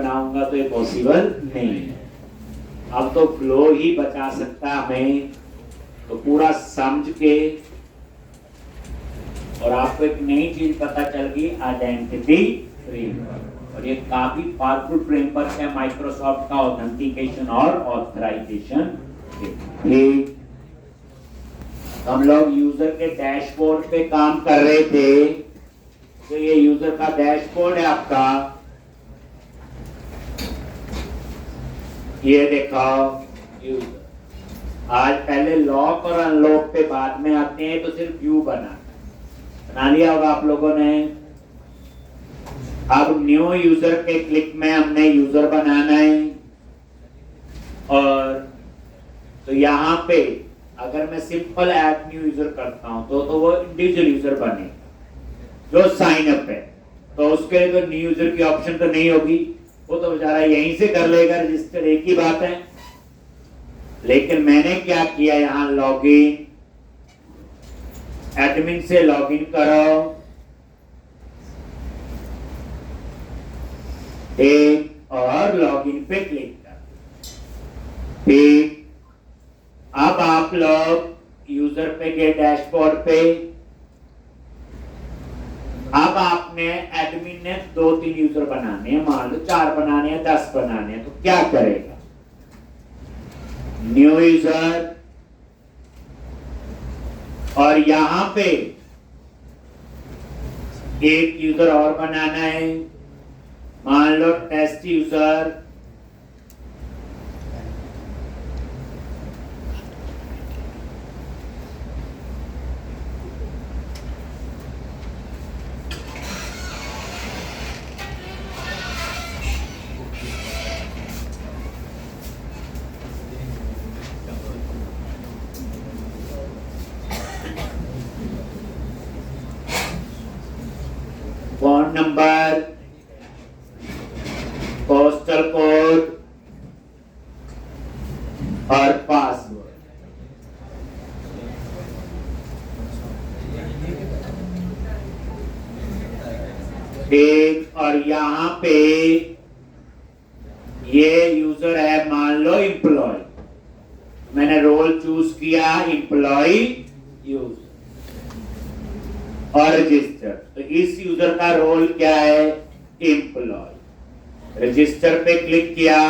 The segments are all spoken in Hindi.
बनाऊंगा तो ये पॉसिबल नहीं है। अब तो फ्लो ही बचा सकता हमें, तो पूरा समझ के और आपको एक नई चीज पता चल गई, आइडेंटिटी फ्रेमवर्क। और ये काफी पावरफुल फ्रेमवर्क है माइक्रोसॉफ्ट का ऑथेंटिकेशन और ऑथराइजेशन। ठीक, हम लोग यूजर के डैशबोर्ड पे काम कर रहे थे। तो ये यूजर का डैशबोर्ड है आपका, ये देखो यूजर। आज पहले लॉक और अनलॉक पे बाद में आते हैं, तो सिर्फ व्यू बना लिया होगा आप लोगों ने। अब न्यू यूजर के क्लिक में हमने यूजर बनाना है। और तो यहां पे अगर मैं सिंपल ऐड न्यू यूजर करता हूं तो वो इंडिविजुअल यूजर बने जो साइन अप है। तो उसके लिए तो न्यू यूजर की ऑप्शन तो नहीं होगी, वो तो बेचारा यहीं से कर लेगा रजिस्टर, एक ही बात है। लेकिन मैंने क्या किया, यहां लॉगिन, एडमिन से लॉगिन करो, ठीक, और लॉगिन पे क्लिक करो। ठीक, अब आप लोग यूजर पे गए डैशबोर्ड पे। अब आपने एडमिन ने 2-3 यूजर बनाने हैं, मान लो 4 बनाने हैं, 10 बनाने हैं, तो क्या करेगा, न्यू यूजर, और यहां पे एक यूजर और बनाना है, मान लो test user. Phone number, postal code और पासवर्ड। ठीक, और यहां पे ये यूजर है मान लो एम्प्लॉय, मैंने रोल चूज किया एम्प्लॉय यूजर और रजिस्टर। तो इस यूजर का रोल क्या है, एम्प्लॉय। रजिस्टर पे क्लिक किया,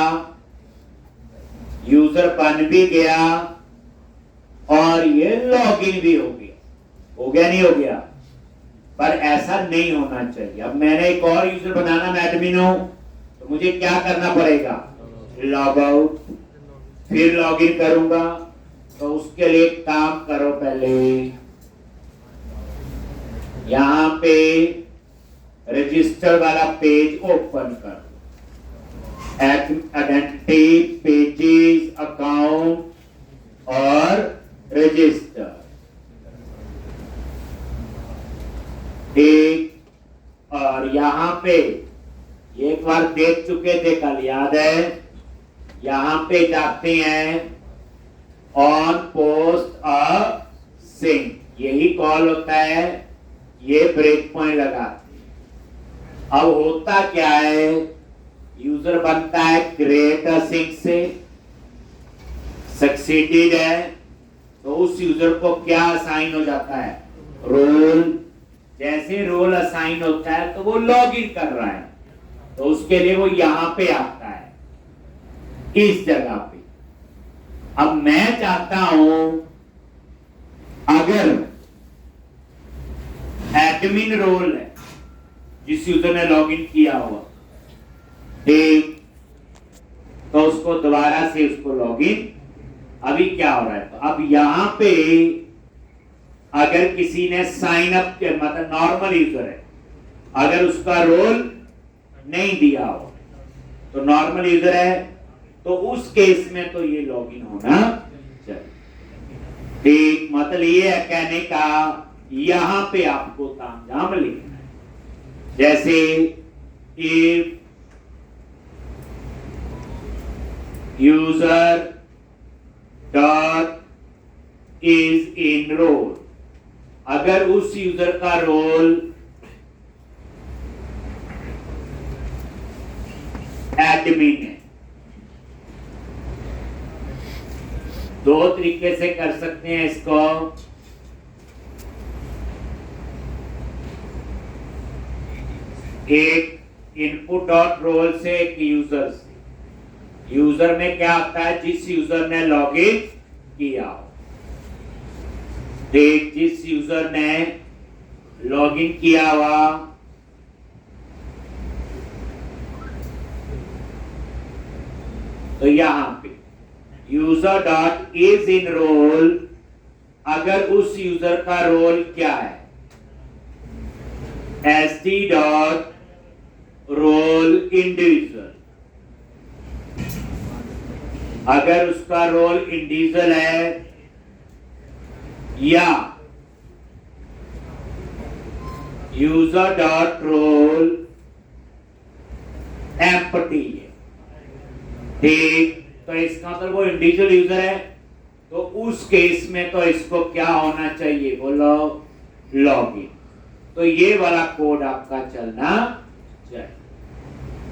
यूजर बन भी गया और ये लॉगिन भी हो गया नहीं हो गया, पर ऐसा नहीं होना चाहिए। अब मैंने एक और यूजर बनाना, मैं एडमिन हूं, तो मुझे क्या करना पड़ेगा, लॉग आउट, फिर लॉगिन करूंगा। तो उसके लिए काम करो, पहले यहां पे रजिस्टर वाला पेज ओपन करो, आइडेंटिटी, पेजेस, अकाउंट और रजिस्टर। ठीक, और यहां पे एक बार देख चुके थे कल, याद है, यहां पे जाते हैं ऑन पोस्ट अ सिंक, यही कॉल होता है, ये ब्रेक पॉइंट लगाते। अब होता क्या है, यूजर बनता है क्रिएट अ सिंक से, सक्सीडेड है, तो उस यूजर को क्या असाइन हो जाता है, रोल। जैसे रोल असाइन होता है तो वो लॉगिन कर रहा है, तो उसके लिए वो यहां पे आता है, इस जगह पे। अब मैं चाहता हूं अगर एडमिन रोल है जिस यूजर ने लॉगिन किया हुआ, ठीक, तो उसको दोबारा से उसको लॉगिन, अभी क्या हो रहा है, तो अब यहां पे अगर किसी ने साइन अप, मतलब नॉर्मल यूजर है, अगर उसका रोल नहीं दिया हो, तो नॉर्मल यूजर है, तो उस केस में तो ये लॉगिन होना चाहिए। ठीक, मतलब ये है कहने का, यहां पे आपको तामझाम लिखना है, जैसे if user dot is in role, अगर उस यूजर का रोल एडमिन है। दो तरीके से कर सकते हैं इसको। एक इनपुट डॉट रोल से, एक यूजर से। यूजर में क्या आता है, जिस यूजर ने लॉगिन किया हो। देख, जिस यूजर ने लॉगिन किया हुआ, तो यहां पे user dot is in role, अगर उस यूजर का रोल क्या है, st डॉट रोल इंडिविजुअल, अगर उसका रोल इंडिविजुअल है, या यूजर डॉट रोल एम्प्टी है। ठीक, तो इसका मतलब वो इंडिविजुअल यूजर है, तो उस केस में तो इसको क्या होना चाहिए, बोलो, लॉगिन। तो ये वाला कोड आपका चलना चाहिए।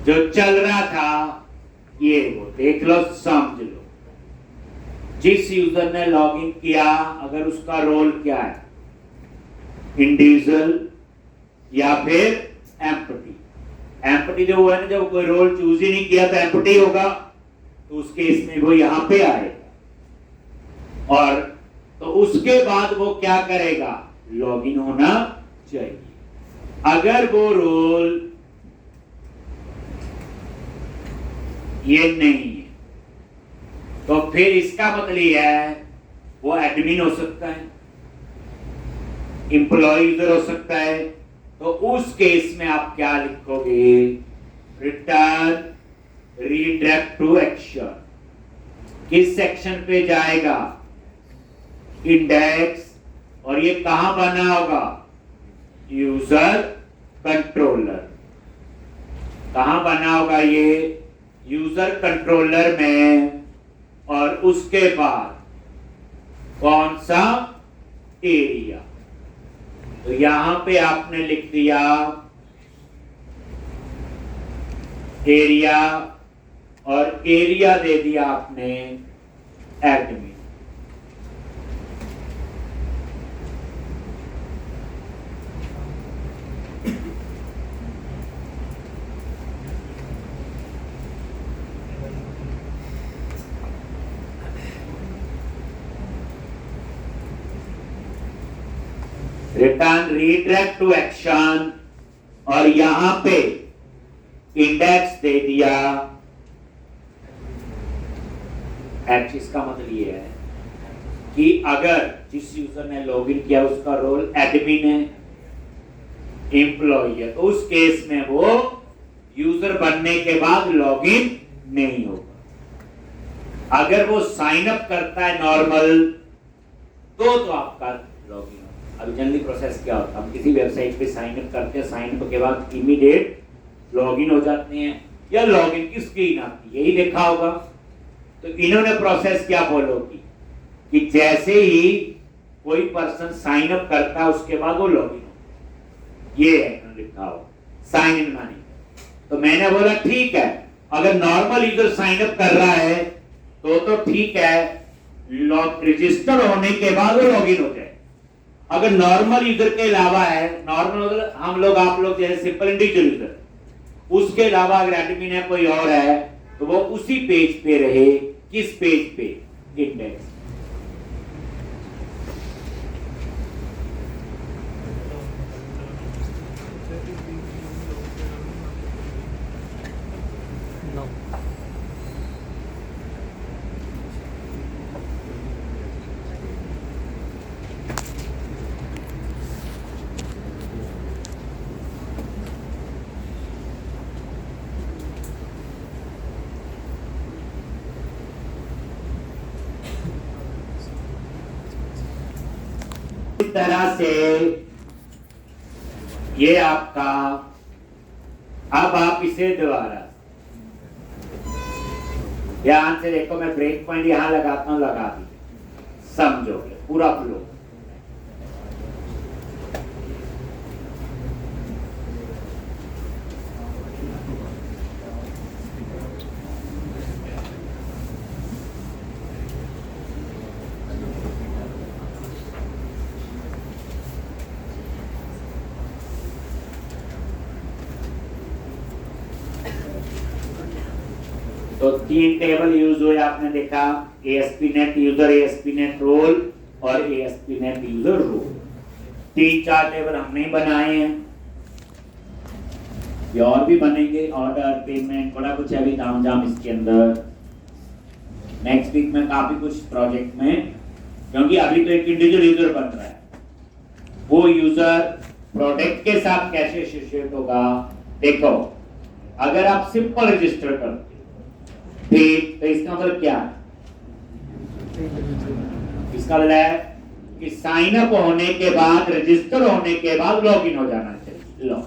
जो चल रहा था ये वो देख लो, समझ लो। जिस यूजर ने लॉगिन किया, अगर उसका रोल क्या है, इंडिविजुअल या फिर एम्प्टी। एम्प्टी जो है ना, जब कोई रोल चूज ही नहीं किया तो एम्प्टी होगा, तो उस केस में वो यहां पे आएगा। और तो उसके बाद वो क्या करेगा, लॉगिन होना चाहिए। अगर वो रोल ये नहीं है, तो फिर इसका मतलब यह है वो एडमिन हो सकता है, एम्प्लॉय यूजर हो सकता है। तो उस केस में आप क्या लिखोगे, रिटर्न रीडायरेक्ट टू एक्शन। किस सेक्शन पे जाएगा, इंडेक्स, और ये कहां बना होगा, यूजर कंट्रोलर। कहां बना होगा ये, यूजर कंट्रोलर में। और उसके बाद कौन सा, एरिया। तो यहां पे आपने लिख दिया एरिया, और एरिया दे दिया आपने admin. Return redirect to action, और यहां पे इंडेक्स दे दिया एक्स। इसका मतलब ये है कि अगर जिस यूजर ने लॉगिन किया उसका रोल एडमिन है, एम्प्लॉय है, तो उस केस में वो यूजर बनने के बाद लॉगिन नहीं होगा। अगर वो साइन अप करता है नॉर्मल, तो आपका लॉगिन। अभी जनरली प्रोसेस क्या होता है, हम किसी वेबसाइट पे साइन अप करते हैं, साइन अप के बाद इमीडिएट लॉगिन हो जाते हैं, या लॉगिन की स्क्रीन आती है, यही देखा होगा। तो इन्होंने प्रोसेस क्या फॉलो की कि जैसे ही कोई पर्सन साइन अप करता है उसके बाद वो लॉगिन हो, ये है लिखा हो साइन इन मानी। तो मैंने बोला ठीक है, अगर नॉर्मल यूजर साइन अप कर रहा है तो ठीक है, लॉग रजिस्टर होने के बाद वो लॉगिन हो जाए। अगर नॉर्मल यूजर के अलावा है, नॉर्मल हम लोग आप लोग जैसे सिंपल इंडिविजुअल यूजर, उसके अलावा अगर एडमिन है कोई और है, तो वो उसी पेज पे रहे। किस पेज पे, इंडेक्स। इस तरह से ये आपका, अब आप इसे दोबारा ध्यान से देखो, मैं ब्रेक पॉइंट यहां लगाता हूं, लगा दी, समझोगे पूरा फ्लो। तो 3 टेबल यूज हुए, आपने देखा, ASP.NET यूजर, ASP.NEट रोल और ASP.NEट यूजर रोल। 3-4 टेबल हमने ही बनाए हैं, ये और भी बनेंगे, ऑर्डर, पेमेंट, बड़ा कुछ है अभी तामझाम इसके अंदर। नेक्स्ट वीक में काफी कुछ प्रोजेक्ट में, क्योंकि अभी तो एक इंडिविजुअल यूजर बन रहा है, वो यूजर प्रोडक्ट के साथ कैसे एसोसिएट होगा। देखो, अगर आप सिंपल रजिस्टर करते ठीक, तो इसका मतलब क्या है? इसका मतलब है कि साइन अप होने के बाद, रजिस्टर होने के बाद लॉगिन हो जाना चाहिए। लो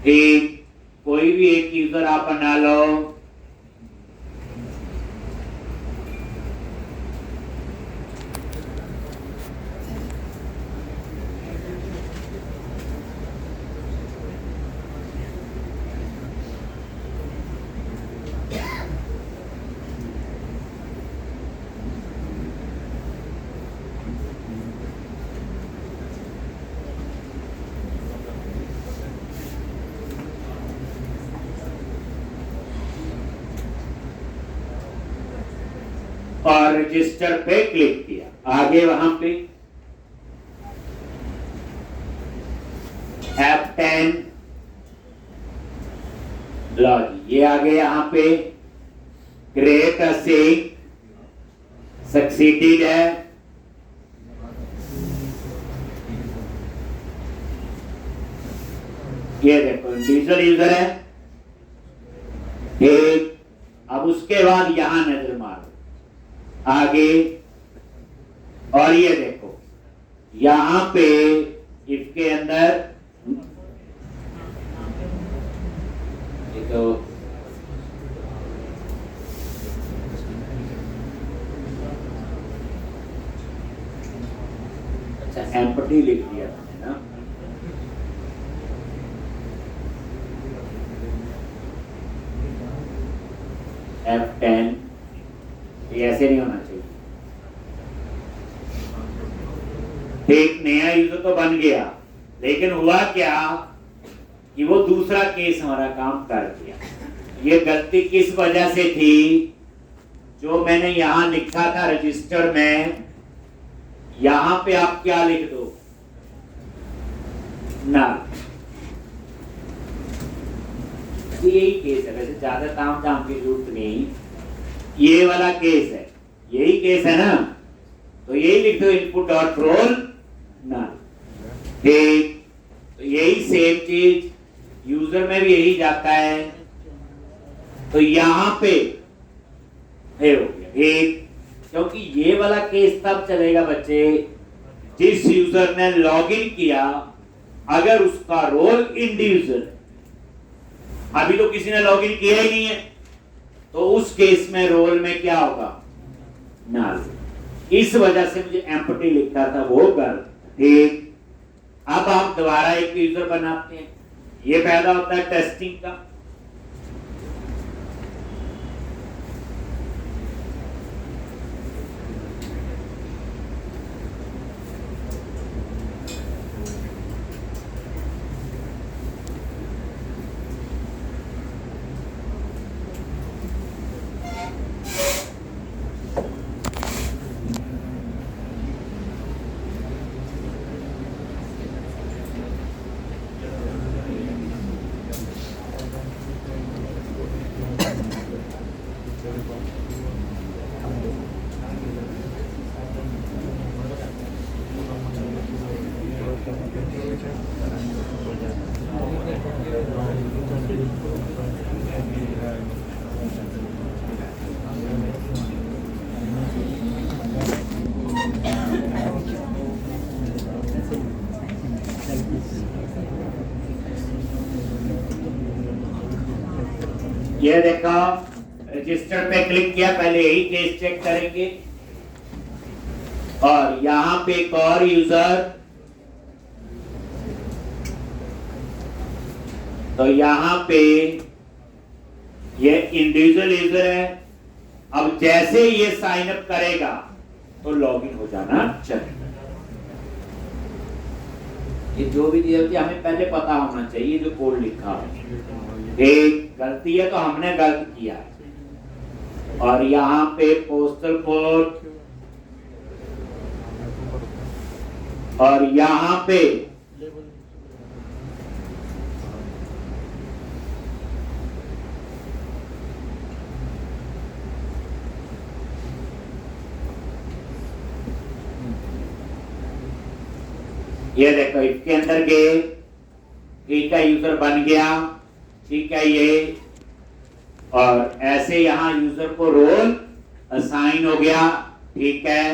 ठीक, कोई भी एक यूजर आप बना लो, और रजिस्टर पे क्लिक किया, आगे वहां पे F10 लो जी, ये आगे यहां पे क्रिएट अ सिंक सक्सीडेड है, ये देखो इंडिविजुअल यूजर है एक। अब उसके बाद यहां नजर मारो आगे, और ये देखो यहां पे इफ के अंदर तो अच्छा एम्पटी लिख दिया मैंने ना, F10, ये ऐसे नहीं होना चाहिए। एक नया यूजर तो बन गया, लेकिन हुआ क्या कि वो दूसरा केस हमारा काम कर दिया। ये गलती किस वजह से थी? जो मैंने यहां लिखा था रजिस्टर में, यहां पे आप क्या लिख दो ना, यही केस है, वैसे ज्यादा तामझाम की जरूरत नहीं, ये वाला केस है, यही केस है ना, तो यही लिख दो इनपुट डॉट रोल ना। ठीक, तो यही सेम चीज यूजर में भी यही जाता है, तो यहां पे हो गया एक, क्योंकि ये वाला केस तब चलेगा बच्चे जिस यूजर ने लॉगिन किया, अगर उसका रोल इंडिविजुअल, अभी तो किसी ने लॉगिन किया ही नहीं है, तो उस केस में रोल में क्या होगा नल। इस वजह से मुझे एम्प्टी लिखा था वो कर। ठीक, अब आप दोबारा एक यूजर बनाते हैं, ये पैदा होता है टेस्टिंग का। ये देखो रजिस्टर पे क्लिक किया, पहले यही केस चेक करेंगे, और यहां पे एक और यूजर, तो यहां पे ये इंडिविजुअल यूजर है। अब जैसे ये साइन अप करेगा तो लॉगिन हो जाना चाहिए। ये जो भी चीज हमें पहले पता होना चाहिए, जो कोड लिखा है। एक गलती है तो हमने गलत किया, और यहाँ पे पोस्टल कोड, और यहाँ पे ये देखो इसके अंदर गए, ठीक है, यूजर बन गया, ठीक है ये, और ऐसे यहाँ यूजर को रोल असाइन हो गया, ठीक है,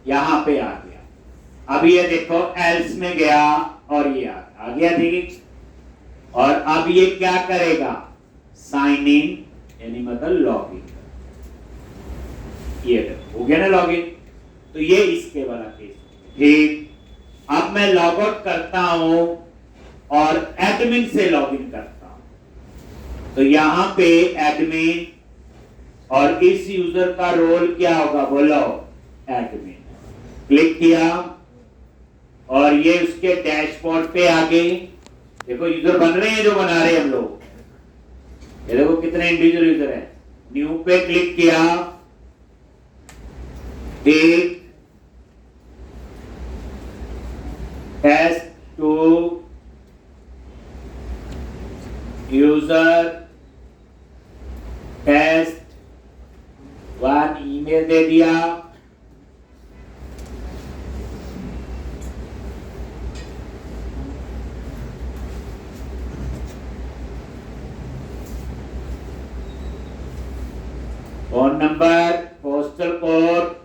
यहाँ पे आ गया। अब ये देखो एल्स में गया और ये आ गया, ठीक। और अब ये क्या करेगा, साइन इन, यानी मतलब लॉग इन, ये देखो हो गया ना लॉग इन। तो ये इसके वाला केस, ठीक। अब मैं लॉग आउट करता हूं और एडमिन से लॉग इन करता हूं, तो यहां पे एडमिन, और इस यूजर का रोल क्या होगा, बोलो एडमिन। क्लिक किया और ये उसके डैशबोर्ड पे आ गए। देखो यूजर बन रहे हैं जो बना रहे हैं हम लोग, ये देखो कितने इंडिविजुअल यूजर है। न्यू पे क्लिक किया, एक test two user test 1 email दे दिया। फोन नंबर, पोस्टल कोड,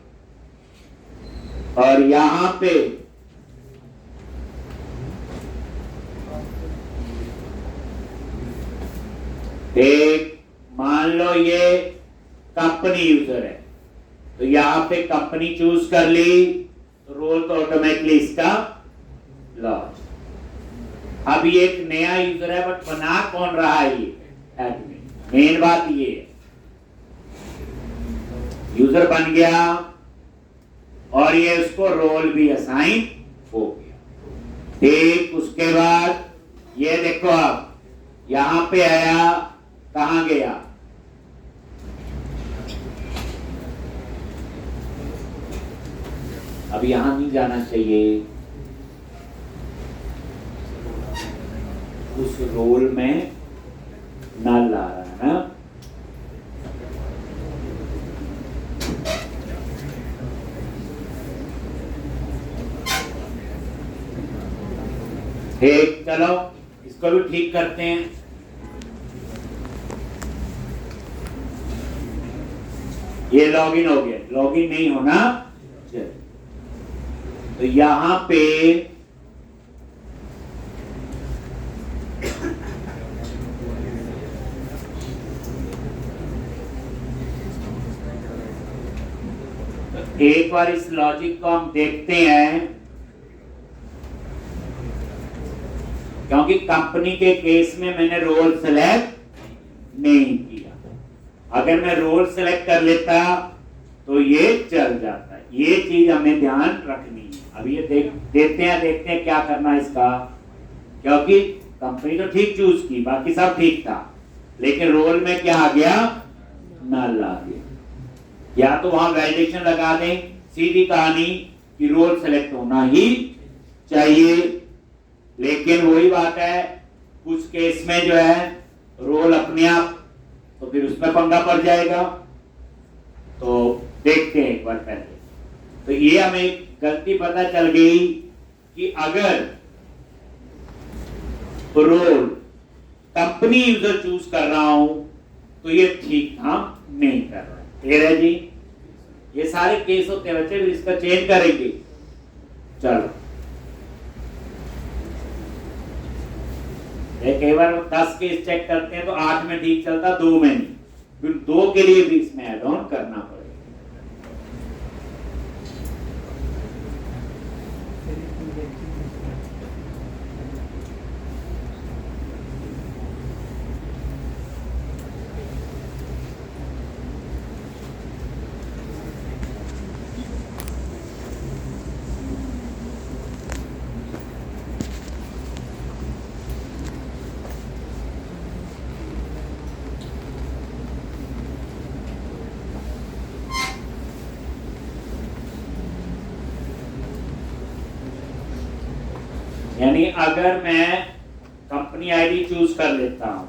और यहां पे एक, मान लो ये कंपनी यूजर है, तो यहां पे कंपनी चूज कर ली, तो रोल तो ऑटोमेटिकली इसका लॉन्च। अब ये एक नया यूजर है, बट बना कौन रहा है, ये एडमिन। मेन बात ये यूजर बन गया और ये उसको रोल भी असाइन हो गया, ठीक। उसके बाद ये देखो, अब यहां पे आया, कहां गया, अब यहां नहीं जाना चाहिए, उस रोल में नल आ रहा है ना, ठीक। चलो इसको भी ठीक करते हैं। ये लॉगिन हो गया, लॉगिन नहीं होना चाहिए, तो यहां पे एक बार इस लॉजिक को हम देखते हैं, क्योंकि कंपनी के केस में मैंने रोल सेलेक्ट नहीं किया। अगर मैं रोल सेलेक्ट कर लेता तो ये चल जाता है, ये चीज हमें ध्यान रखनी है। अब ये देखते हैं क्या करना है इसका, क्योंकि कंपनी तो ठीक चूज की, बाकी सब ठीक था, लेकिन रोल में क्या आ गया, नल आ गया। या तो वहां वैलिडेशन लगा दें, सीधी कहानी कि रोल सेलेक्ट होना ही चाहिए, लेकिन वही बात है कुछ केस में जो है रोल अपने आप, तो फिर उसमें पंगा पड़ जाएगा। तो देखते हैं एक बार पहले। तो ये हमें गलती पता चल गई कि अगर रोल कंपनी यूजर चूज कर रहा हूं तो ये ठीक काम नहीं कर रहा है। क्लियर है जी, ये सारे केस होते हैं बच्चे, इसका चेंज करेंगे। चलो कई बार 10 केस चेक करते हैं तो 8 में ठीक चलता, 2 में नहीं, फिर 2 के लिए भी इसमें ऐड ऑन करना पड़ेगा। यानी अगर मैं कंपनी आईडी चूज कर लेता हूं,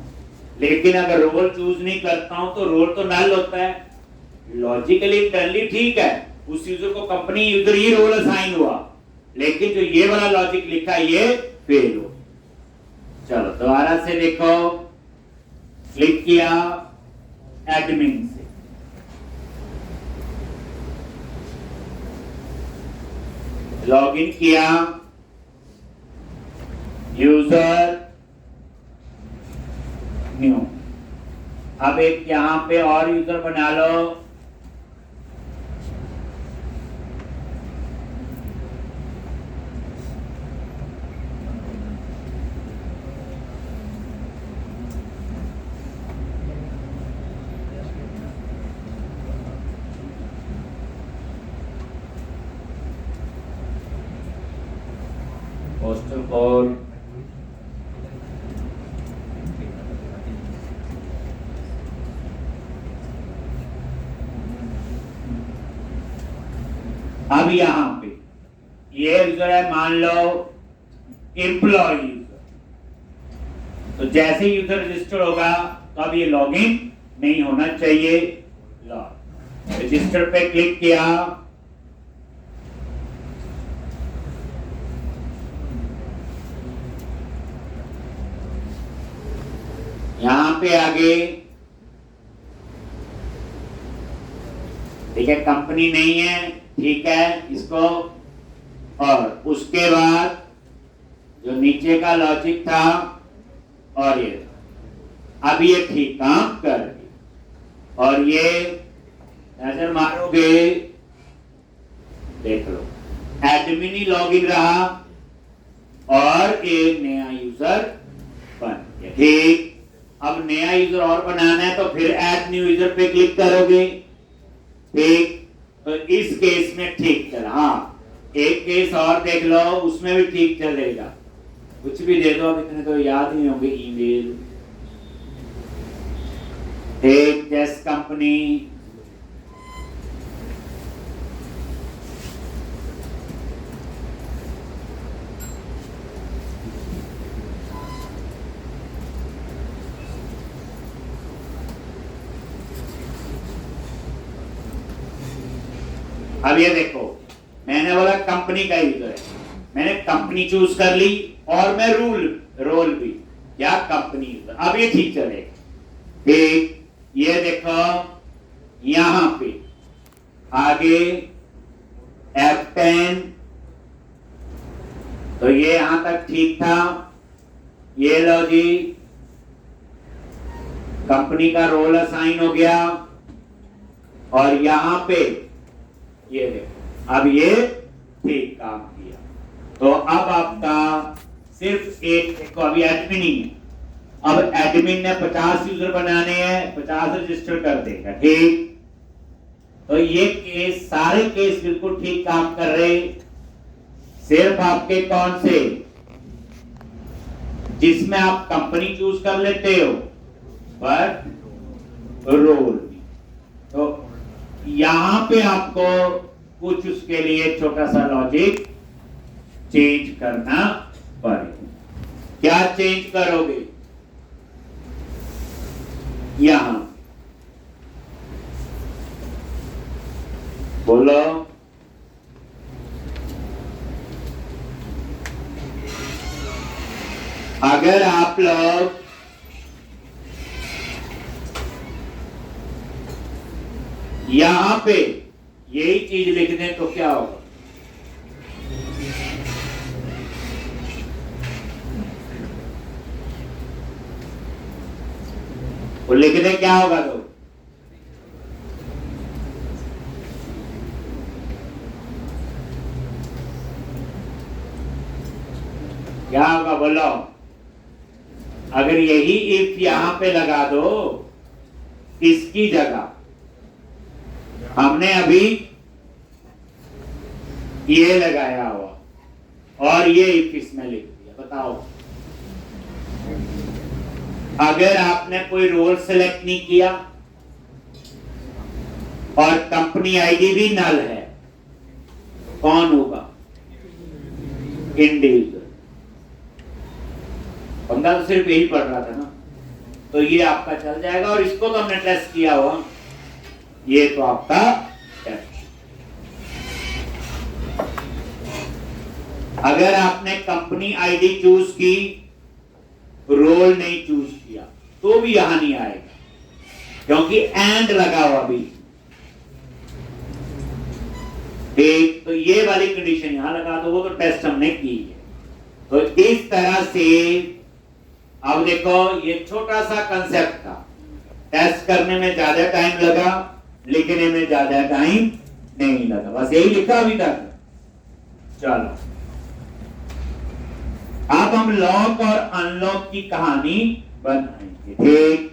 लेकिन अगर रोल चूज नहीं करता हूं तो रोल तो नल होता है। लॉजिकली इंटरनली ठीक है, उस यूजर को कंपनी यूजर ही रोल असाइन हुआ, लेकिन जो ये वाला लॉजिक लिखा ये फेल हो। चलो दोबारा से देखो, क्लिक किया एडमिन से, लॉगिन किया, यूजर न्यू। अब एक यहां पे और यूजर बना लो, पोस्टल कोड अब यहां पे ये यूजर है, मान लो एम्प्लॉय यूजर, तो जैसे ही यूजर रजिस्टर होगा तो अब ये लॉगिन नहीं होना चाहिए। रजिस्टर पे क्लिक किया, यहां पे आगे ठीक है, कंपनी नहीं है, ठीक है इसको, और उसके बाद जो नीचे का लॉजिक था और ये, अब ये ठीक काम कर रही, और ये नजर मारोगे देख लो एडमिन ही लॉगिन रहा और एक नया यूजर बन गया। ठीक, अब नया यूजर और बनाना है तो फिर ऐड न्यू यूजर पे क्लिक करोगे। ठीक, तो इस केस में ठीक चला। हाँ, एक केस और देख लो, उसमें भी ठीक चलेगा। कुछ भी दे दो, अब इतने तो याद नहीं होंगे। ईमेल, एक टेस्ट कंपनी, अब ये देखो मैंने बोला कंपनी का यूजर है, मैंने कंपनी चूज कर ली और मैं रोल भी या कंपनी यूजर, अब ये ठीक चलेगा। ठीक, ये देखो यहां पे आगे F10, तो ये यहां तक ठीक था। ये लो जी, कंपनी का रोल असाइन हो गया, और यहां पे ये देखो अब ये ठीक काम किया। तो अब आपका सिर्फ एक देखो, अभी एडमिन ही है, अब एडमिन ने 50 यूजर बनाने हैं, 50 रजिस्टर कर देगा। ठीक, तो ये केस, सारे केस बिल्कुल ठीक काम कर रहे, सिर्फ आपके कौन से जिसमें आप कंपनी चूज कर लेते हो बट रोल। तो यहां पे आपको कुछ उसके लिए छोटा सा लॉजिक चेंज करना पड़ेगा। क्या चेंज करोगे? यहां बोलो, अगर आप लोग यहां पे यही चीज लिख दें तो क्या होगा? वो लिख दें, क्या होगा? तो क्या होगा बोलो? अगर यही इफ यहां पे लगा दो, इसकी जगह हमने अभी ये लगाया हुआ और ये इफ इसमें लिख दिया, बताओ। अगर आपने कोई रोल सेलेक्ट नहीं किया और कंपनी आईडी भी नल है, कौन होगा? इंडिविजुअल। पंगा तो सिर्फ यही पड़ रहा था ना, तो ये आपका चल जाएगा। और इसको तो हमने टेस्ट किया हुआ, ये तो आपका टेस्ट। अगर आपने कंपनी आईडी चूज की, रोल नहीं चूज किया, तो भी यहां नहीं आएगा, क्योंकि एंड लगा हुआ अभी। ठीक, तो ये वाली कंडीशन यहां लगा दो, वो तो टेस्ट हमने की है। तो इस तरह से अब देखो, ये छोटा सा कंसेप्ट था, टेस्ट करने में ज्यादा टाइम लगा, लिखने में ज्यादा टाइम नहीं लगा, बस यही लिखा अभी तक। चलो, अब हम लॉक और अनलॉक की कहानी बनाएंगे। ठीक,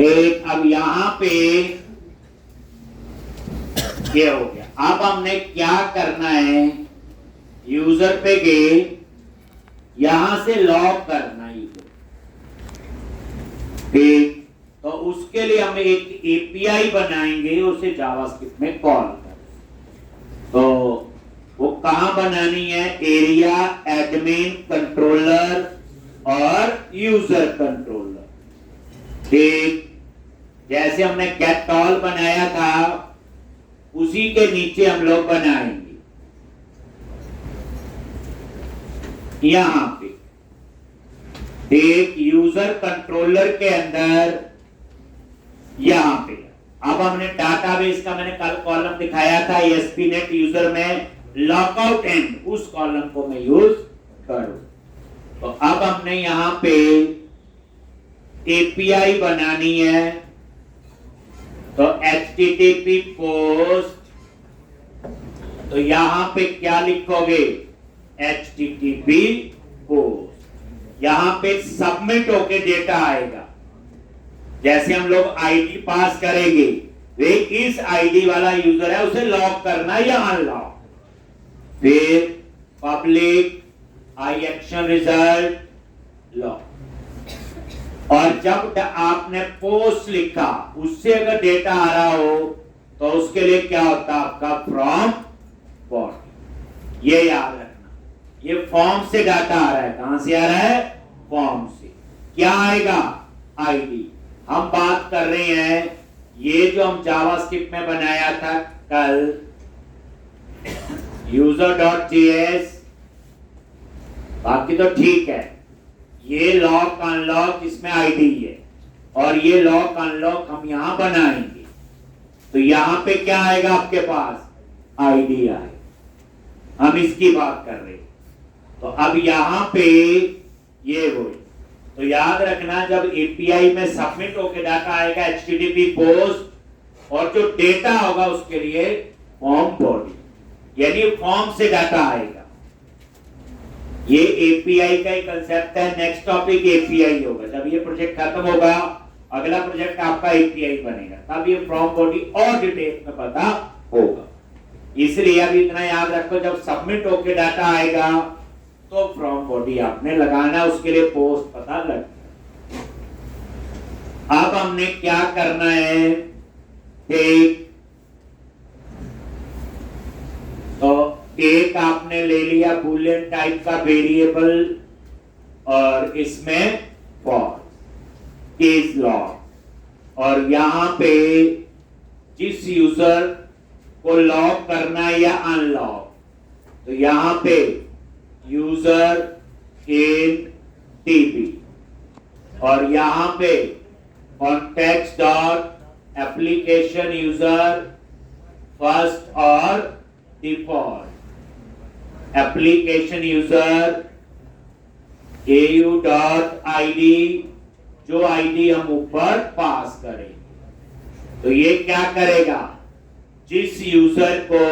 एक अब यहां पे ये हो गया। अब हमने क्या करना है, यूजर पे गए, यहां से लॉग करना है यूजर। ठीक, तो उसके लिए हम एक एपीआई बनाएंगे, उसे जावास्क्रिप्ट में कॉल करें। तो वो कहां बनानी है, एरिया, एडमिन, कंट्रोलर और यूजर कंट्रोलर। ठीक, जैसे हमने गेट ऑल बनाया था, उसी के नीचे हम लोग बनाएंगे यहां पे। एक यूजर कंट्रोलर के अंदर यहां पे अब हमने डाटाबेस का, मैंने कल कॉलम दिखाया था एएसपीनेट यूजर में लॉकआउट एंड, उस कॉलम को मैं यूज करूं। तो अब हमने यहां पे एपीआई बनानी है, तो http पोस्ट, तो यहां पे क्या लिखोगे, http पोस्ट। यहां पे सबमिट होके डेटा आएगा, जैसे हम लोग आईडी पास करेंगे, वे इस आईडी वाला यूजर है, उसे लॉक करना या अनलॉक। फिर पब्लिक आई एक्शन रिजल्ट लॉक। और जब आपने पोस्ट लिखा, उससे अगर डेटा आ रहा हो, तो उसके लिए क्या होता है आपका, फ्रॉम बॉडी। ये याद रखना, ये फॉर्म से डाटा आ रहा है। कहां से आ रहा है, फॉर्म से। क्या आएगा, आईडी। हम बात कर रहे हैं, ये जो हम जावास्क्रिप्ट में बनाया था कल, user.js, बाकी तो ठीक है। ये लॉक अनलॉक, इसमें आईडी है, और ये लॉक अनलॉक हम यहां बनाएंगे। तो यहां पे क्या आएगा आपके पास, आईडी आएगा। हम इसकी बात कर रहे हैं। तो अब यहां पे ये वो, तो याद रखना, जब एपीआई में सबमिट होके डाटा आएगा http पोस्ट, और जो डेटा होगा उसके लिए फॉर्म बॉडी, यानी फॉर्म से डाटा आएगा। ये एपीआई का ही कंसेप्ट है। नेक्स्ट टॉपिक एपीआई होगा, जब ये प्रोजेक्ट खत्म होगा, अगला प्रोजेक्ट आपका एपीआई बनेगा, तब ये फ्रॉम बॉडी और डिटेल में पता होगा। इसलिए अभी इतना याद रखो, जब सबमिट होके डाटा आएगा तो फ्रॉम बॉडी आपने लगाना, उसके लिए पोस्ट पता लग। अब हमने क्या करना है, एक तो एक आपने ले लिया बूलियन टाइप का वेरिएबल, और इसमें फॉल्स केस लॉक। और यहां पे जिस यूजर को लॉक करना है या अनलॉक, तो यहां पे यूजर इन टीपी, और यहां पे context dot application user first और डिफॉल्ट, एप्लीकेशन यूजर au.id, जो आईडी हम ऊपर पास करें, तो ये क्या करेगा, जिस यूजर को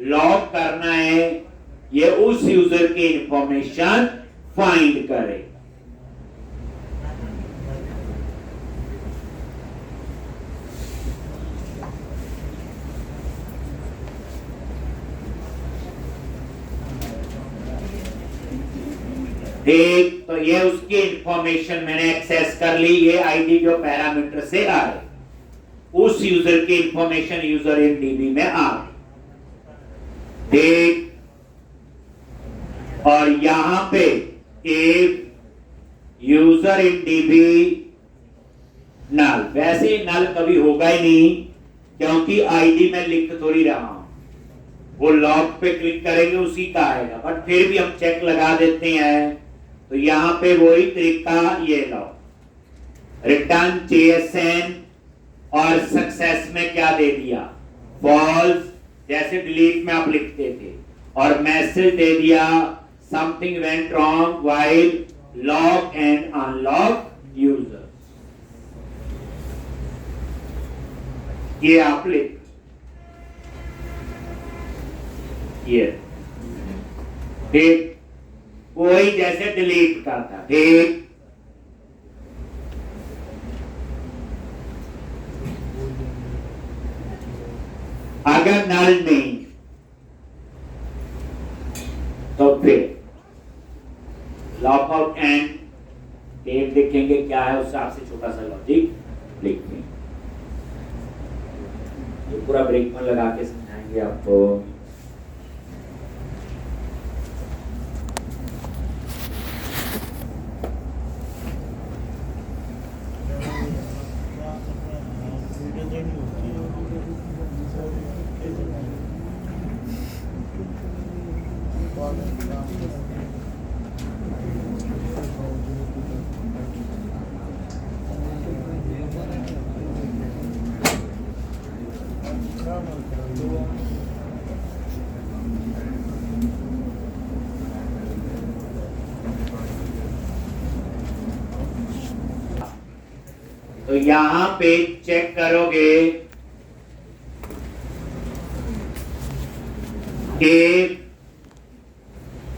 लॉग करना है ये उस यूजर की इंफॉर्मेशन फाइंड करेगा। ठीक, तो ये उसकी इंफॉर्मेशन मैंने एक्सेस कर ली, ये आईडी जो पैरामीटर से आए उस यूजर की इंफॉर्मेशन यूजर इन डीबी में आ गई। ठीक, और यहां पे इफ यूजर इन डीबी नल, वैसे ही नल कभी होगा ही नहीं क्योंकि आईडी में लिख थोड़ी रहा हूं, वो लॉग पे क्लिक करेंगे उसी का आएगा, बट फिर भी हम चेक लगा देते हैं। तो यहां पे वही तरीका, ये लॉग रिटर्न JSN और सक्सेस में क्या दे दिया, फॉल्स, जैसे डिलीट में आप लिखते थे, और मैसेज दे दिया something went wrong while log and analogue user. ये आप लिख, ये ठीक, वही जैसे डिलीट करता। ठीक, अगर नल नहीं तो फिर लॉकआउट एंड डेट देखेंगे क्या है, उस हिसाब से छोटा सा लॉजिक लिखेंगे। ये पूरा ब्रेक में लगा के समझाएंगे आपको। तो यहां पे चेक करोगे कि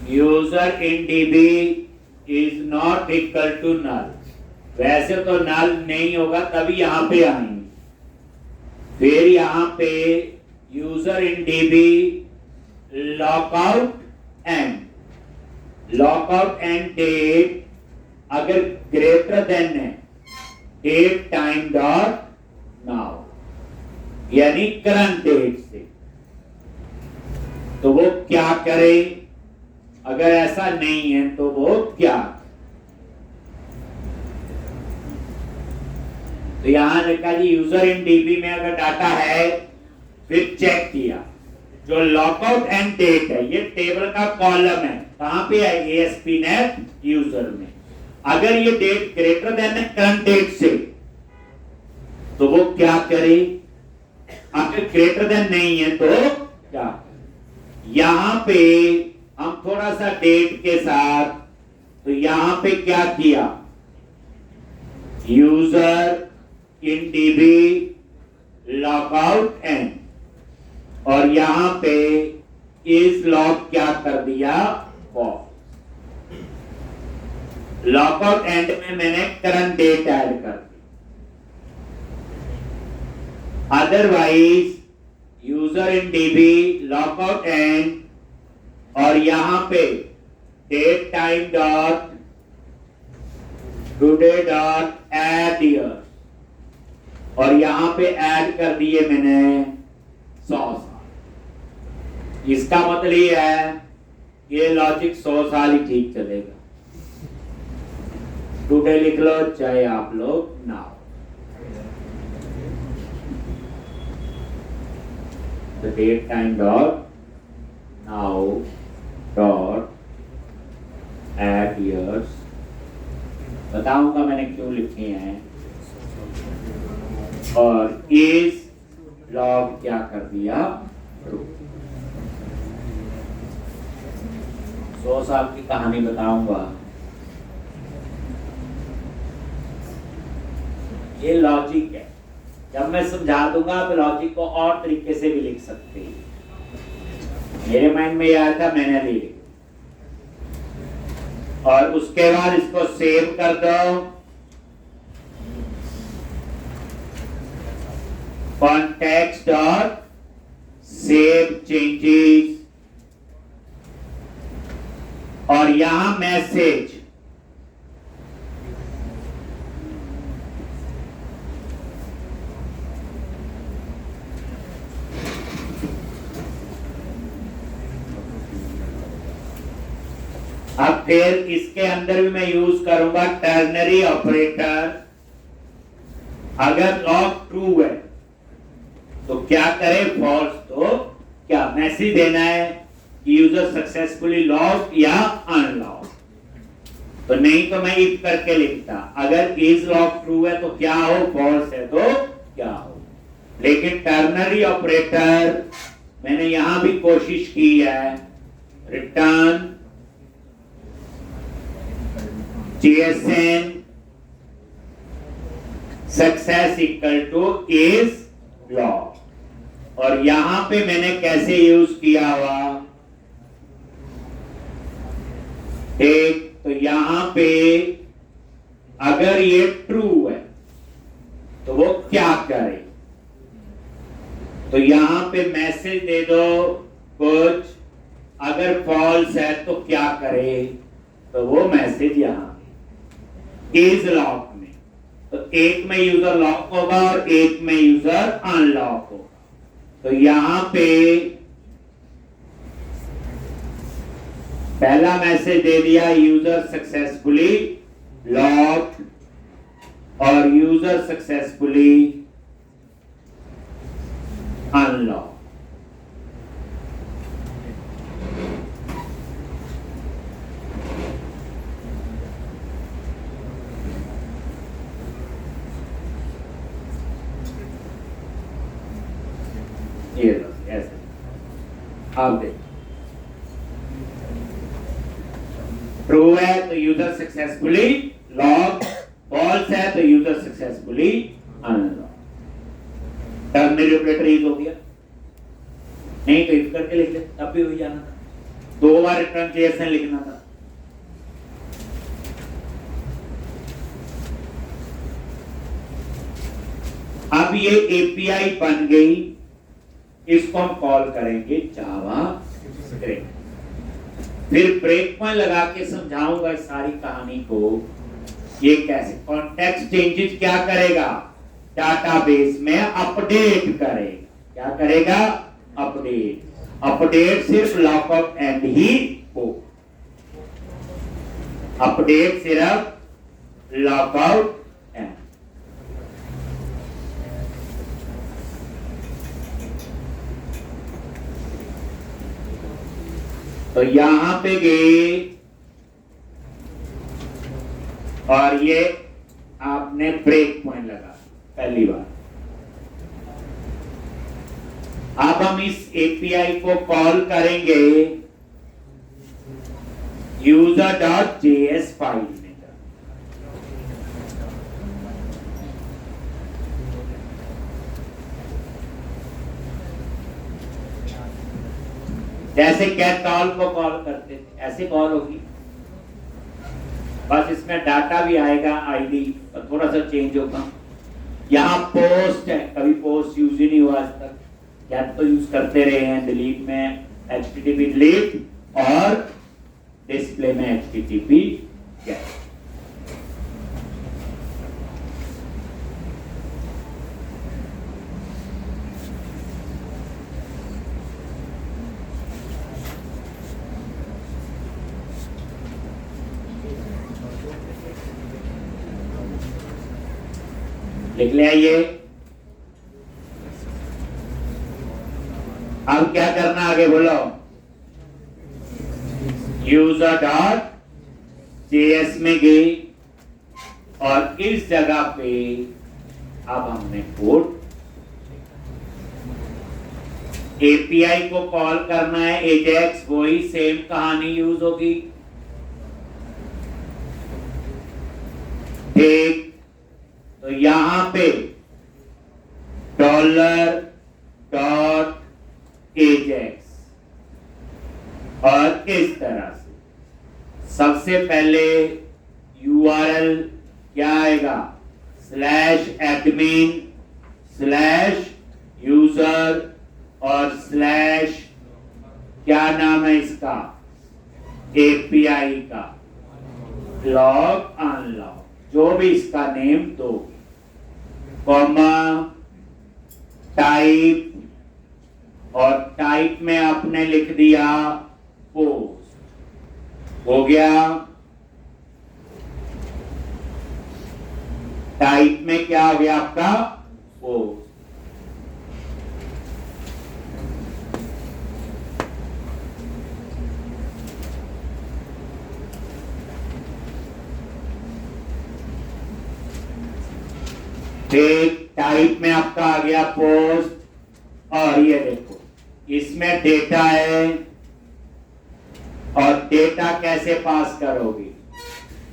user in DB is not equal to null, वैसे तो नल नहीं होगा तभी यहां पे आएंगे। फिर यहां पे user in DB lockout end date अगर ग्रेटर देन है डेट टाइम डॉट नाउ, यानी करंट डेट से, तो वो क्या करे, अगर ऐसा नहीं है तो वो क्या, तो यहां लिखा जी यूजर इन डीबी में अगर डाटा है, फिर चेक किया जो लॉकआउट एंड डेट है, ये टेबल का कॉलम है, कहां पे है, ASP.NET यूजर में। अगर ये डेट ग्रेटर देन है करंट डेट से, तो वो क्या करे, अगर ग्रेटर देन नहीं है तो क्या करे। यहां पे हम थोड़ा सा डेट के साथ, तो यहां पे क्या किया, user in DB lockout end, और यहां पे इस लॉग क्या कर दिया, फॉल्स। लॉकआउट एंड में मैंने करंट डेट ऐड कर दी, otherwise user in DB lockout end, और यहां पे date time dot today dot add year, और यहां पे ऐड कर दिए मैंने 100 साल। इसका मतलब ये है ये लॉजिक 100 साल ही ठीक चलेगा। टुडे लिख लो चाहे आप लोग now, the date time dot now dot add years, बताऊंगा मैंने क्यों लिखे हैं, और इस लॉग क्या कर दिया, 100 साल की कहानी बताऊंगा। ये लॉजिक है, जब मैं समझा दूंगा तो लॉजिक को और तरीके से भी लिख सकते हैं। मेरे माइंड में ये आया था, मैंने ले लिया। और उसके बाद इसको सेव कर दो। कॉन्टेक्स्ट डॉट सेव चेंजेस, और यहां मैसेज अब फिर इसके अंदर भी मैं यूज करूंगा टर्नरी ऑपरेटर। अगर लॉग ट्रू है तो क्या करे, फॉल्स तो क्या मैसेज देना है कि यूजर सक्सेसफुली लॉग या अनलॉग। तो नहीं तो मैं इफ करके लिखता, अगर इज लॉग ट्रू है तो क्या हो, फॉल्स है तो क्या हो। लेकिन टर्नरी ऑपरेटर मैंने यहां भी कोशिश की है, return JSN success equal two is log. और यहां पे मैंने कैसे यूज किया हुआ, एक तो यहां पे अगर ये ट्रू है तो वो क्या करे, तो यहां पे मैसेज दे दो कुछ, अगर फॉल्स है तो क्या करे, तो वो मैसेज यहां इज लॉक में, तो एक में यूजर लॉक होगा और एक में यूजर अनलॉक होगा। तो यहां पे पहला मैसेज दे दिया यूजर सक्सेसफुली लॉक और यूजर सक्सेसफुली अनलॉक। ये ऐसे आप देख, ट्रू है तो यूजर सक्सेसफुली लॉग, फॉल्स है तो user successfully analogue. Ternary operator use हो गया, नहीं तो इफ करके लिख ले तब भी हो जाना था, 2 बार रिटर्न JSN लिखना था। अब ये API बन गई, इसको हम कॉल करेंगे जावा स्क्रिप्ट। फिर ब्रेक पॉइंट लगा के समझाऊंगा इस सारी कहानी को, ये कैसे कॉन्टेक्स्ट चेंजेस क्या करेगा, डाटाबेस में अपडेट करेगा। क्या करेगा, अपडेट। अपडेट सिर्फ लॉकआउट एंड ही हो, अपडेट सिर्फ लॉकआउट एंड। तो यहां पे गए और ये आपने ब्रेक पॉइंट लगा पहली बार। अब हम इस API को कॉल करेंगे user.js फाइल में। जैसे कैट कॉल को कॉल करते थे ऐसे कॉल होगी, बस इसमें डाटा भी आएगा, आईडी और थोड़ा सा चेंज होगा। यहाँ पोस्ट है, कभी पोस्ट यूज ही नहीं हुआ आज तक, या तो यूज करते रहे हैं डिलीट में HTTP डिलीट और डिस्प्ले में HTTP गेट। लिख लिया ये। अब क्या करना आगे बोलो, user.js में गई और इस जगह पे अब हमने कोड एपीआई को कॉल करना है एजेक्स, वही सेम कहानी यूज होगी। ठीक, तो यहां पे $.ajax और इस तरह से सबसे पहले यूआरएल क्या आएगा, /admin/user और क्या नाम है इसका, एपीआई का, लॉग अनलॉग, जो भी इसका नेम दोगे, कॉमा टाइप, और टाइप में आपने लिख दिया पोस्ट, हो गया। टाइप में क्या हो गया आपका, पोस्ट। टाइप में आपका आ गया पोस्ट, और ये देखो इसमें डेटा है, और डेटा कैसे पास करोगे,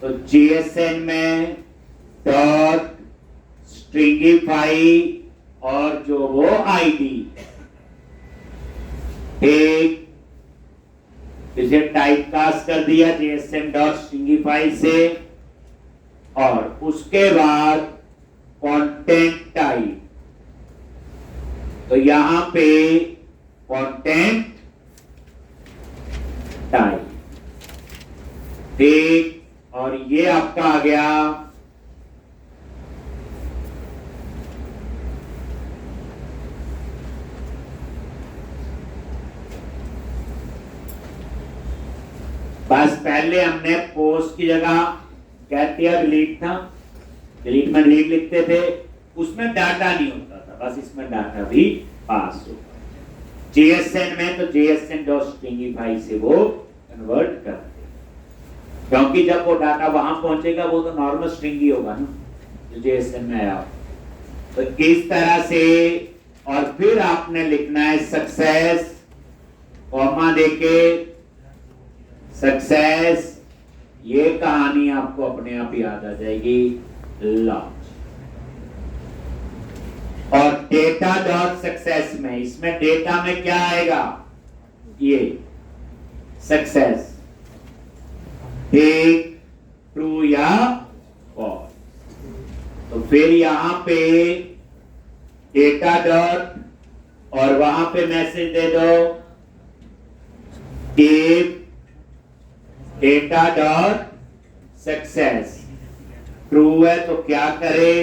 तो जीएसएन में डॉट स्ट्रिंगिफाई और जो वो आईडी, ठीक, इसे टाइप कास्ट कर दिया जीएसएन डॉट स्ट्रिंगिफाई से, और उसके बाद कंटेंट टाइप, तो यहां पे कंटेंट टाइप, ठीक, और ये आपका आ गया बस। पहले हमने पोस्ट की जगह कहते हैं डिलीट था, डिलीट में डिलीट लिखते थे, उसमें डाटा नहीं होता था, बस इसमें डाटा भी पास होगा। जीएसएन में तो जीएसएन डॉट स्ट्रिंगिफाई से वो कन्वर्ट करते, क्योंकि जब वो डाटा वहां पहुंचेगा वो तो नॉर्मल स्ट्रिंग ही होगा ना, जो जीएसएन में आया। तो इस तरह से, और फिर आपने लिखना है सक्सेस, कॉमा देके सक्सेस, ये कहानी आपको अपने आप याद आ जाएगी, लॉन्च। और डेटा डॉट सक्सेस में, इसमें डेटा में क्या आएगा, ये सक्सेस, ठीक, ट्रू या फॉल्स। तो फिर यहां पे डेटा डॉट, और वहां पे मैसेज दे दो if data dot success true है तो क्या करे,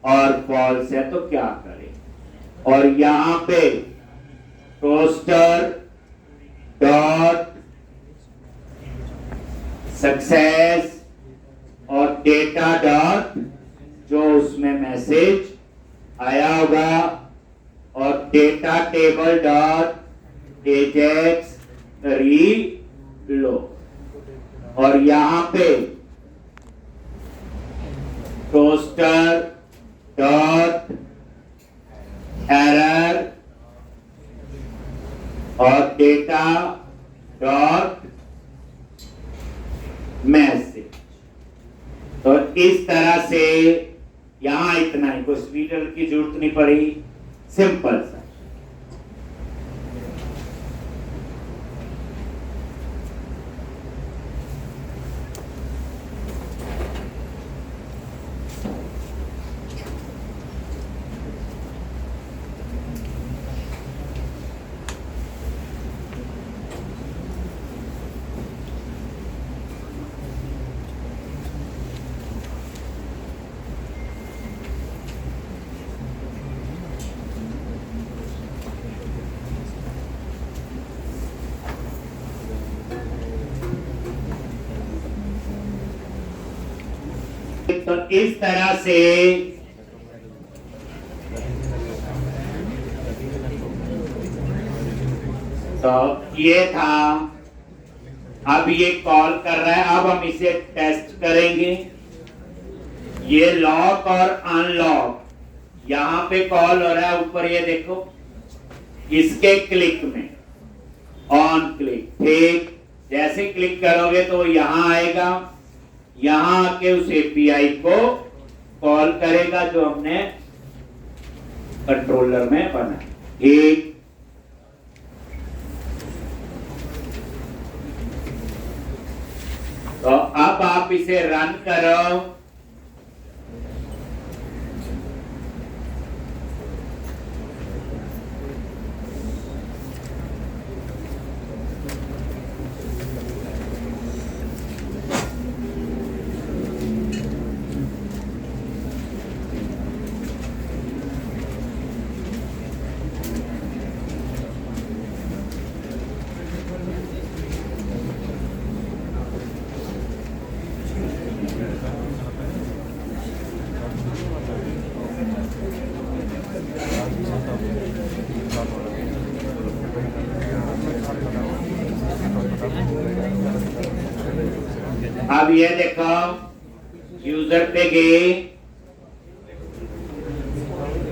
और फॉल्स है तो क्या करे। और यहां पे टोस्टर डॉट सक्सेस और डेटा डॉट जो उसमें मैसेज आया होगा, और डेटा टेबल डॉट एजेक्स रीलो, और यहां पे टोस्टर डॉट एरर और डेटा डॉट मैसेज। तो इस तरह से यहां इतना ही, कोई स्पीडर की जरूरत नहीं पड़ी, सिंपल सा। तो इस तरह से तो ये था। अब ये कॉल कर रहा है, अब हम इसे टेस्ट करेंगे। ये लॉक और अनलॉक यहां पे कॉल हो रहा है, ऊपर ये देखो इसके क्लिक में, ऑन क्लिक, ठीक। जैसे क्लिक करोगे तो यहां आएगा, यहां आके उस एपीआई को कॉल करेगा जो हमने कंट्रोलर में बना, ठीक। तो अब आप इसे रन करो। अब ये देखो, यूजर पे गए,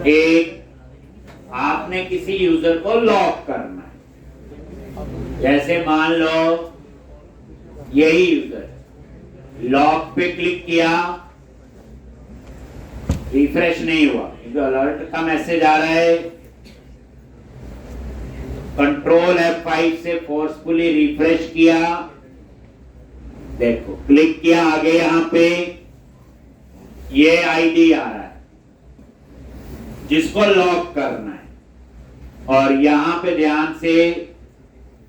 एक आपने किसी यूजर को लॉक करना है। जैसे मान लो यही यूजर, लॉक पे क्लिक किया, रिफ्रेश नहीं हुआ क्योंकि अलर्ट का मैसेज आ रहा है। कंट्रोल F5 से फोर्सफुली रिफ्रेश किया, देखो क्लिक किया, आगे यहां पे ये आईडी आ रहा है जिसको लॉक करना है, और यहां पे ध्यान से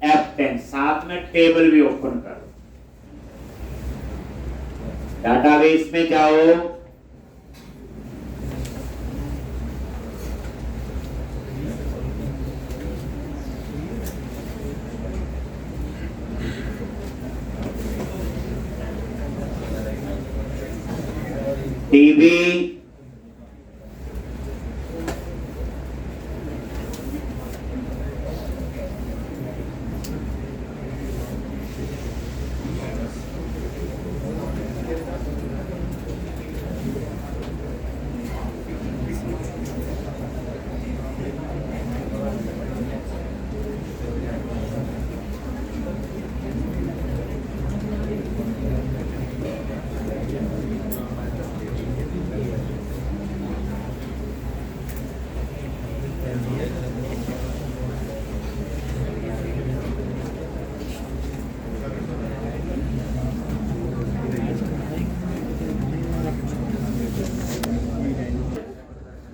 F10, साथ में टेबल भी ओपन करो, डाटाबेस में जाओ, टीवी,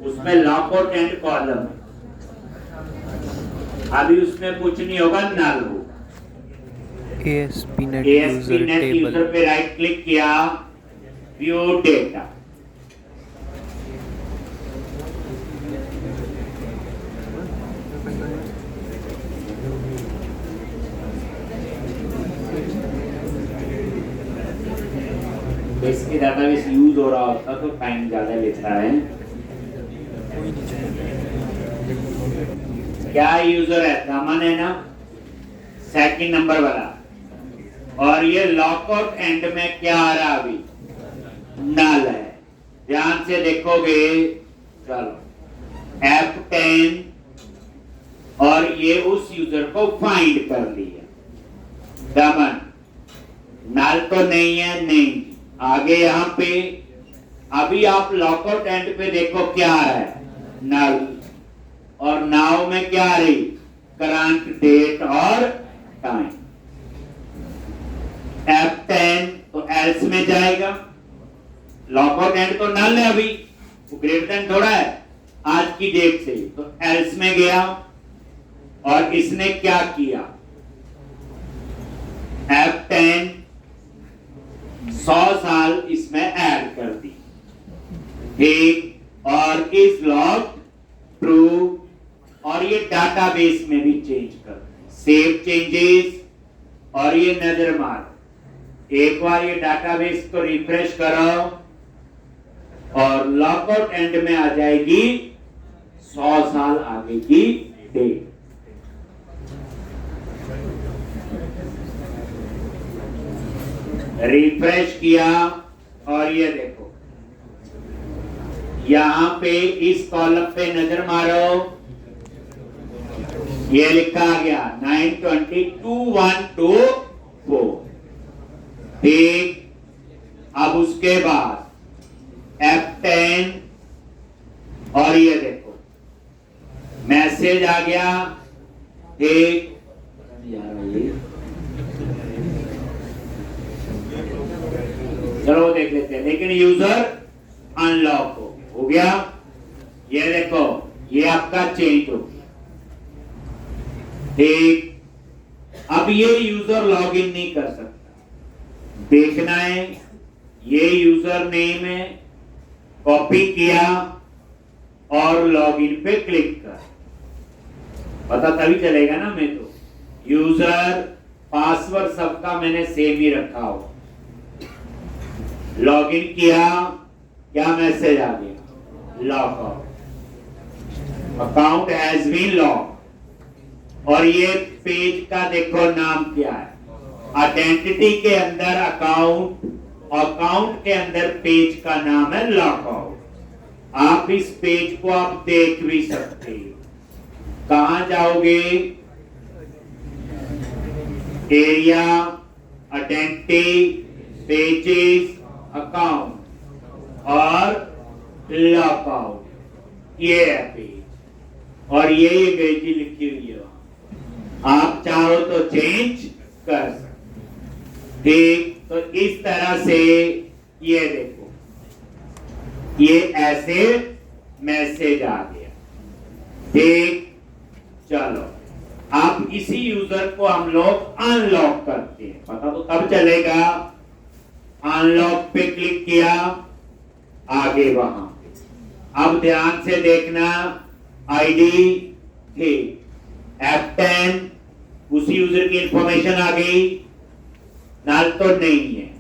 उसमें लॉकआउट एंड कॉलम, अभी उसमें कुछ नहीं होगा, नल हो। ASP.NET यूजर पे राइट क्लिक किया, व्यू डेटा, इसके डाटाबेस यूज हो रहा होता तो टाइम ज्यादा लेता है। क्या यूजर है, दामन है ना, सेकंड नंबर वाला, और ये लॉकआउट एंड में क्या आ रहा, अभी नल है। ध्यान से देखोगे, चलो F10, और ये उस यूजर को फाइंड कर लिया, दामन नल तो नहीं है, नहीं, आगे यहां पे अभी आप लॉकआउट एंड पे देखो क्या आ रहा है, नल, और नाउ में क्या आ रही, करंट डेट और टाइम। F10 तो एल्स में जाएगा, लॉकआउट एंड तो नल है, अभी वो ग्रेटर देन थोड़ा है आज की डेट से, तो एल्स में गया, और इसने क्या किया, F10 100 साल इसमें ऐड कर दी, ठीक, और इस लॉग ट्रू, और ये डाटाबेस में भी चेंज कर, सेव चेंजेस, और ये नजर मार, एक बार ये डाटाबेस को रिफ्रेश करो, और लॉकआउट एंड में आ जाएगी 100 साल आगे की डेट। रिफ्रेश किया, और ये देखो यहां पे इस कॉलम पे नजर मारो, ये लिखा गया 922 ठीक। अब उसके बाद F10 और ये देखो मैसेज आ गया ठीक। चलो देख लेते हैं, लेकिन यूजर अनलॉक हो गया। ये देखो ये आपका चेंज हो गया ठीक। अब ये यूजर लॉगिन नहीं कर सकता, देखना है ये यूजर नेम है, कॉपी किया और लॉगिन पे क्लिक कर, पता तभी चलेगा ना। मैं तो यूजर पासवर्ड सबका मैंने सेम ही रखा हो। लॉगिन किया, क्या मैसेज आ गया, lock out, account has been lock. और ये पेज का देखो नाम क्या है, आइडेंटिटी के अंदर अकाउंट, अकाउंट के अंदर पेज का नाम है लॉकआउट। आप इस पेज को आप देख भी सकते हो। कहां जाओगे, एरिया, आइडेंटिटी, पेजेस, अकाउंट और लॉकआउट, ये है पेज। और ये अंग्रेजी लिखी हुई है, आप चाहो तो चेंज कर सकते ठीक। तो इस तरह से ये देखो ये ऐसे मैसेज आ गया ठीक। चलो अब इसी यूजर को हम लोग अनलॉक करते हैं, पता तो तब चलेगा। अनलॉक पे क्लिक किया, आगे वहां पे अब ध्यान से देखना, आईडी ठीक, F10 उसी यूजर की इंफॉर्मेशन आ गई, नाल तो नहीं है।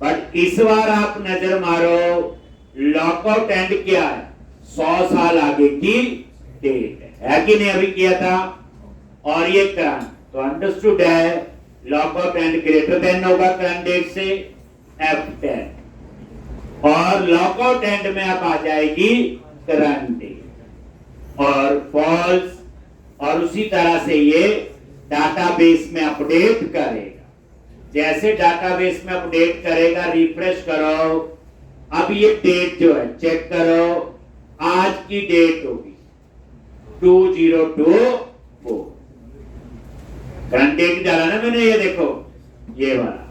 बट इस बार आप नजर मारो, लॉकआउट एंड क्या है, 100 साल आगे की डेट है कि नहीं, अभी किया था। और ये करंट, तो अंडरस्टूड है लॉकआउट एंड ग्रेटर देन होगा करंट डेट से F10, और लॉकआउट एंड में अब आ जाएगी करंट डेट और फॉल्स। और उसी तरह से ये डाटाबेस में अपडेट करेगा। जैसे डाटाबेस में अपडेट करेगा, रिफ्रेश करो, अब ये डेट जो है चेक करो, आज की डेट होगी 2024, करंट डेट डाला ना मैंने, ये देखो ये वाला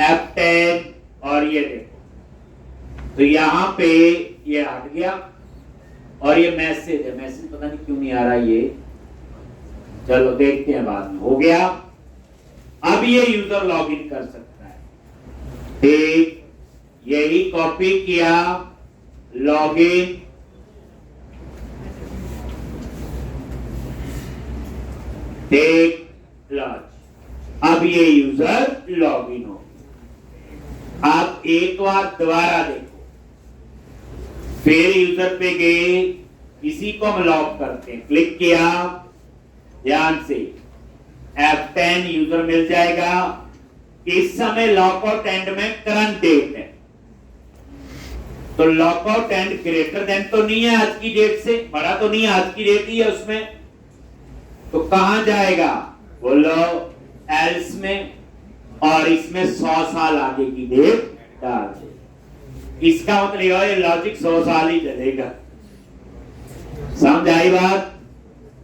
F10 और ये देखो, तो यहां पे ये हट गया। और ये मैसेज है, मैसेज पता नहीं क्यों नहीं आ रहा ये, चलो देखते हैं बाद में। हो गया, अब ये यूजर लॉगिन कर सकता है ठीक। यही कॉपी किया, लॉगिन, ठीक, लॉन्च। अब ये यूजर लॉगिन हो। आप एक बार दोबारा देखो, फिर यूजर पे गए, इसी को हम लॉक करते हैं, क्लिक किया, ध्यान से F10 यूजर मिल जाएगा। इस समय लॉकआउट एंड में करंट डेट है, तो लॉकआउट एंड ग्रेटर देन तो नहीं है आज की डेट से, बड़ा तो नहीं है, आज की डेट ही है उसमें, तो कहां जाएगा बोलो, एल्स में, और इसमें 100 साल आगे की डेट डाल दे। इसका मतलब ये लॉजिक 100 साल ही चलेगा। समझ आई बात?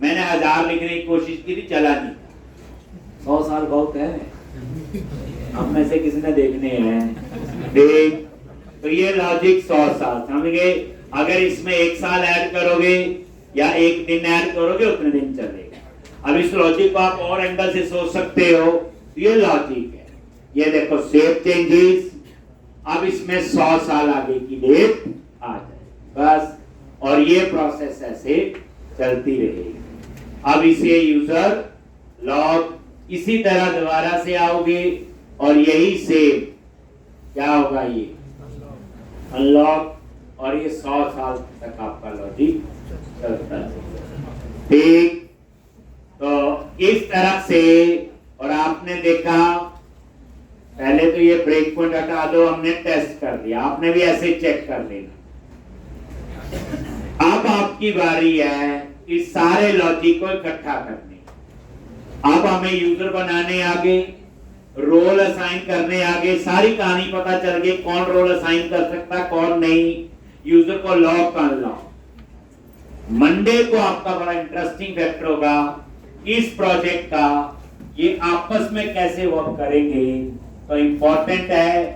मैंने 1000 लिखने की कोशिश की थी, चला नहीं, 100 साल बहुत है, हम में से किसने देखने हैं देख। तो ये लॉजिक 100 साल, समझ गए। अगर इसमें 1 साल ऐड करोगे या 1 दिन ऐड करोगे, उतने दिन चलेगा। अब इस लॉजिक को आप और एंगल से सोच सकते हो, ये लॉजिक है। ये देखो सेव चेंजेस, अब इसमें 100 साल आगे की डेट आ जाए बस, और ये प्रोसेस ऐसे चलती रहेगी। अब इसे यूजर लॉग, इसी तरह दोबारा से आओगे और यही सेव क्या होगा, ये अनलॉक, और ये 100 साल तक आपका लॉजिक चलता है ठीक। तो इस तरह से, और आपने देखा पहले तो ये ब्रेक पॉइंट हटा दो, हमने टेस्ट कर दिया, आपने भी ऐसे चेक कर लेना। अब आपकी बारी है इस सारे लॉजिक को इकट्ठा करने, अब हमें यूजर बनाने आगे, रोल असाइन करने आगे, सारी कहानी पता चल गई, कौन रोल असाइन कर सकता कौन नहीं, यूजर को लॉग कर लो। मंडे को आपका बड़ा इंटरेस्टिंग फैक्टर होगा इस प्रोजेक्ट का, ये आपस में कैसे वर्क करेंगे। तो इंपॉर्टेंट है